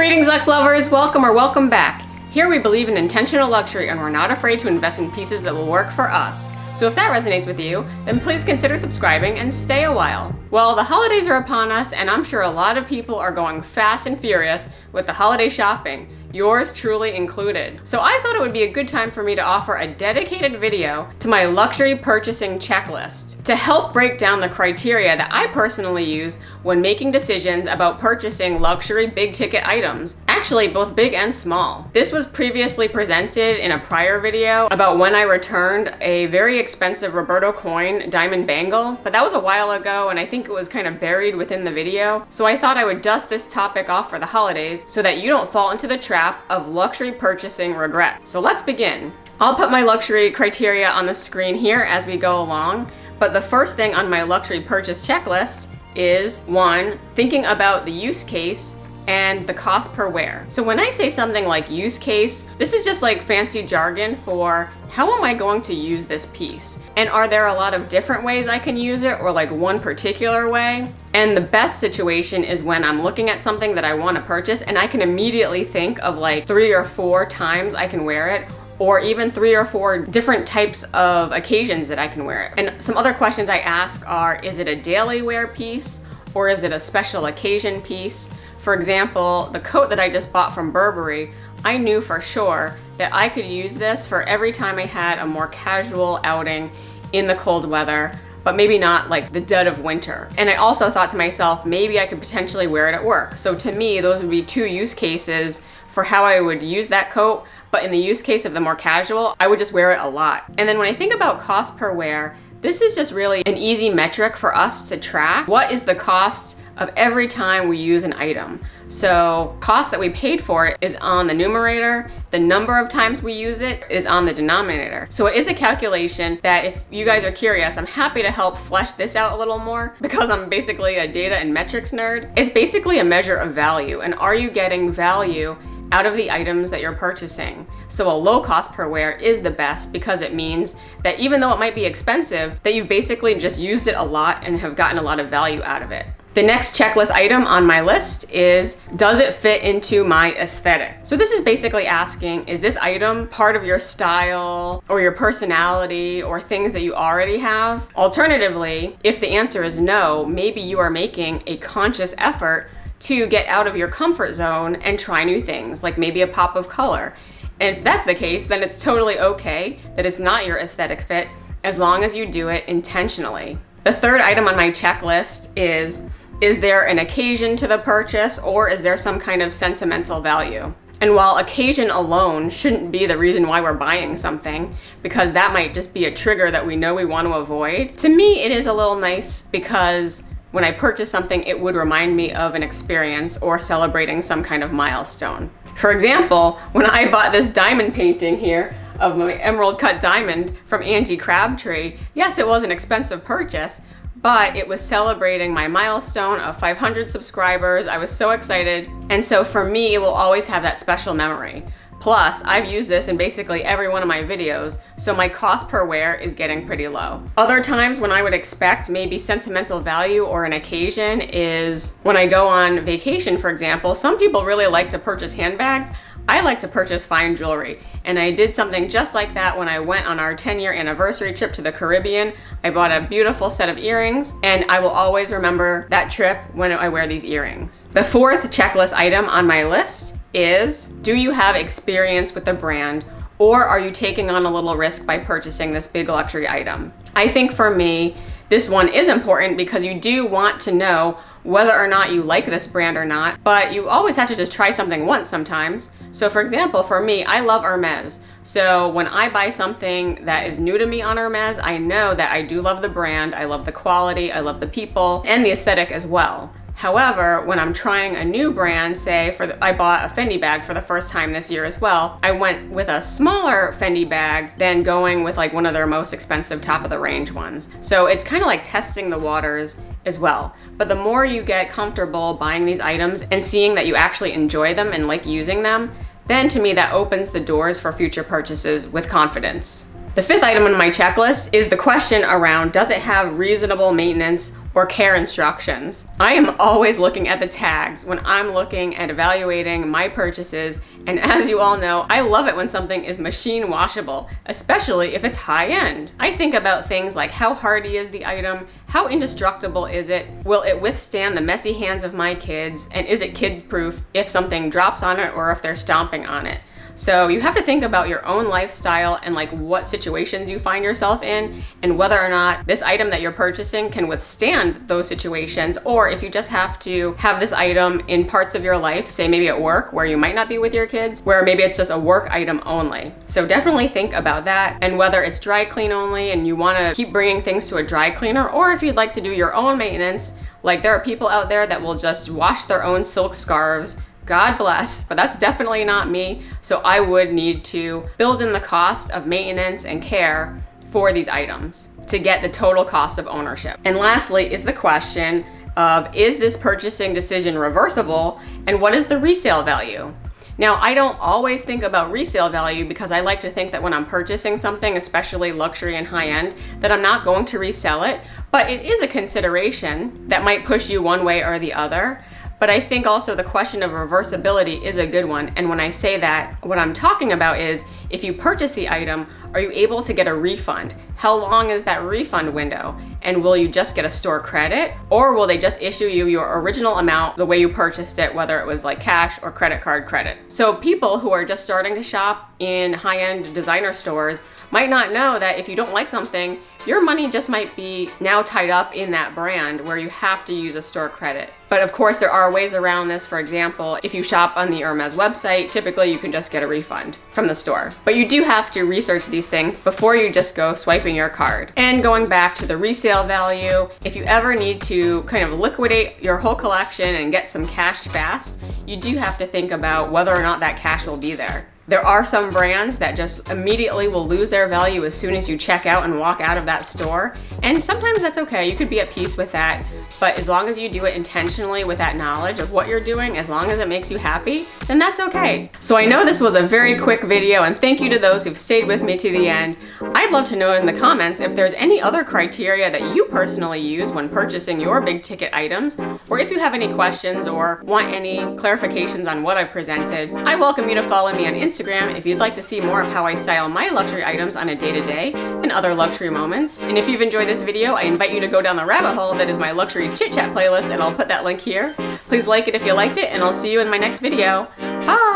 Greetings, Lux lovers! Welcome back. Here we believe in intentional luxury and we're not afraid to invest in pieces that will work for us. So if that resonates with you, then please consider subscribing and stay a while. Well, the holidays are upon us and I'm sure a lot of people are going fast and furious with the holiday shopping, yours truly included. So I thought it would be a good time for me to offer a dedicated video to my luxury purchasing checklist to help break down the criteria that I personally use when making decisions about purchasing luxury big ticket items, actually both big and small. This was previously presented in a prior video about when I returned a very expensive Roberto coin diamond bangle, but that was a while ago and I think it was kind of buried within the video. So I thought I would dust this topic off for the holidays so that you don't fall into the trap of luxury purchasing regret. So let's begin. I'll put my luxury criteria on the screen here as we go along, but the first thing on my luxury purchase checklist is 1, thinking about the use case and the cost per wear. So when I say something like use case, this is just like fancy jargon for how am I going to use this piece? And are there a lot of different ways I can use it or like one particular way? And the best situation is when I'm looking at something that I want to purchase and I can immediately think of like 3 or 4 times I can wear it, or even 3 or 4 different types of occasions that I can wear it. And some other questions I ask are, is it a daily wear piece or is it a special occasion piece? For example, the coat that I just bought from Burberry, I knew for sure that I could use this for every time I had a more casual outing in the cold weather, but maybe not like the dead of winter. And I also thought to myself, maybe I could potentially wear it at work. So to me, those would be 2 use cases for how I would use that coat. But in the use case of the more casual, I would just wear it a lot. And then when I think about cost per wear, this is just really an easy metric for us to track. What is the cost of every time we use an item? So cost that we paid for it is on the numerator, the number of times we use it is on the denominator. So it is a calculation that if you guys are curious, I'm happy to help flesh this out a little more because I'm basically a data and metrics nerd. It's basically a measure of value, and are you getting value out of the items that you're purchasing? So a low cost per wear is the best because it means that even though it might be expensive, that you've basically just used it a lot and have gotten a lot of value out of it. The next checklist item on my list is, does it fit into my aesthetic? So this is basically asking, is this item part of your style or your personality or things that you already have? Alternatively, if the answer is no, maybe you are making a conscious effort to get out of your comfort zone and try new things, like maybe a pop of color. And if that's the case, then it's totally okay that it's not your aesthetic fit as long as you do it intentionally. The third item on my checklist is there an occasion to the purchase or is there some kind of sentimental value? And while occasion alone shouldn't be the reason why we're buying something, because that might just be a trigger that we know we want to avoid, to me it is a little nice because when I purchase something, it would remind me of an experience or celebrating some kind of milestone. For example, when I bought this diamond painting here of my emerald cut diamond from Angie Crabtree, yes, it was an expensive purchase, but it was celebrating my milestone of 500 subscribers. I was so excited. And so for me, it will always have that special memory. Plus, I've used this in basically every one of my videos, so my cost per wear is getting pretty low. Other times when I would expect maybe sentimental value or an occasion is when I go on vacation, for example. Some people really like to purchase handbags. I like to purchase fine jewelry, and I did something just like that when I went on our 10-year anniversary trip to the Caribbean. I bought a beautiful set of earrings, and I will always remember that trip when I wear these earrings. The fourth checklist item on my list is, do you have experience with the brand, or are you taking on a little risk by purchasing this big luxury item? I think for me, this one is important because you do want to know whether or not you like this brand or not, but you always have to just try something once sometimes. So for example, for me, I love Hermes. So when I buy something that is new to me on Hermes, I know that I do love the brand, I love the quality, I love the people, and the aesthetic as well. However, when I'm trying a new brand, say I bought a Fendi bag for the first time this year as well, I went with a smaller Fendi bag than going with like one of their most expensive top of the range ones. So it's kind of like testing the waters as well. But the more you get comfortable buying these items and seeing that you actually enjoy them and like using them, then to me that opens the doors for future purchases with confidence. The fifth item on my checklist is the question around, does it have reasonable maintenance or care instructions? I am always looking at the tags when I'm looking at evaluating my purchases, and as you all know, I love it when something is machine washable, especially if it's high end. I think about things like how hardy is the item, how indestructible is it, will it withstand the messy hands of my kids, and is it kid proof if something drops on it or if they're stomping on it. So you have to think about your own lifestyle and like what situations you find yourself in, and whether or not this item that you're purchasing can withstand those situations, or if you just have to have this item in parts of your life, say maybe at work where you might not be with your kids, where maybe it's just a work item only. So definitely think about that, and whether it's dry clean only and you want to keep bringing things to a dry cleaner, or if you'd like to do your own maintenance. Like there are people out there that will just wash their own silk scarves. God bless, but that's definitely not me. So I would need to build in the cost of maintenance and care for these items to get the total cost of ownership. And lastly is the question of, is this purchasing decision reversible, and what is the resale value? Now, I don't always think about resale value because I like to think that when I'm purchasing something, especially luxury and high end, that I'm not going to resell it, but it is a consideration that might push you one way or the other. But I think also the question of reversibility is a good one. And when I say that, what I'm talking about is, if you purchase the item, are you able to get a refund? How long is that refund window? And will you just get a store credit, or will they just issue you your original amount the way you purchased it, whether it was like cash or credit card credit? So people who are just starting to shop in high-end designer stores might not know that if you don't like something, your money just might be now tied up in that brand where you have to use a store credit. But of course, there are ways around this. For example, if you shop on the Hermes website, typically you can just get a refund from the store. But you do have to research these things before you just go swiping your card. And going back to the resale value, if you ever need to kind of liquidate your whole collection and get some cash fast, you do have to think about whether or not that cash will be there. There are some brands that just immediately will lose their value as soon as you check out and walk out of that store. And sometimes that's okay. You could be at peace with that. But as long as you do it intentionally with that knowledge of what you're doing, as long as it makes you happy, then that's okay. So I know this was a very quick video, and thank you to those who've stayed with me to the end. I'd love to know in the comments if there's any other criteria that you personally use when purchasing your big ticket items, or if you have any questions or want any clarifications on what I presented. I welcome you to follow me on Instagram if you'd like to see more of how I style my luxury items on a day-to-day and other luxury moments. And if you've enjoyed this video, I invite you to go down the rabbit hole that is my luxury chit chat playlist, and I'll put that link here. Please like it if you liked it, and I'll see you in my next video. Bye!